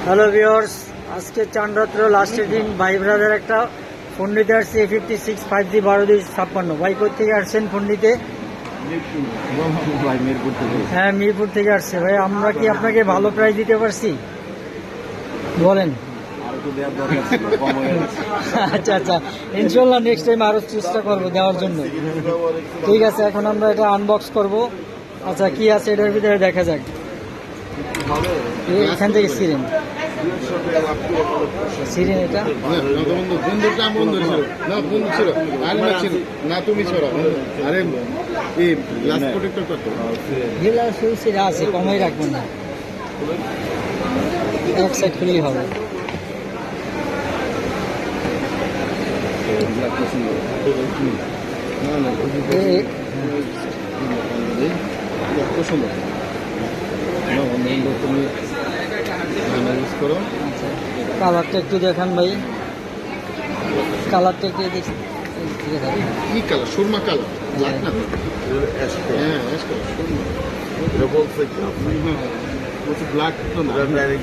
Hello viewers, আজকে চাঁদরাত্র লাস্টের দিন ভাই ব্রাদার একটা ফোন নিতে আসছে A56 5G 12-56। ভাই কোথেকে আসছেন ফোন নিতে? হ্যাঁ, মিরপুর থেকে আসছে। ভাই আমরা কি আপনাকে ভালো প্রাইস দিতে পারছি? বলেন। আচ্ছা আচ্ছা, ইনশাল্লাহ নেক্সট টাইম আরো চেষ্টা করবো দেওয়ার জন্য। ঠিক আছে, এখন আমরা এটা আনবক্স করব। আচ্ছা, কি আছে এটার ভিতরে দেখা যাক। এখান থেকে সিরিন এটা আছে, কমাই রাখবেন না, এক সাইড খুলেই হবে। কালারটা একটু দেখান ভাই, কালারটা একটু কি কালার? সুরমা কালার, ব্ল্যাক না? হ্যাঁ, অ্যাশ কালার, সুরমা। এটা বলছে কি ব্ল্যাক তো না, ডাইরেক্ট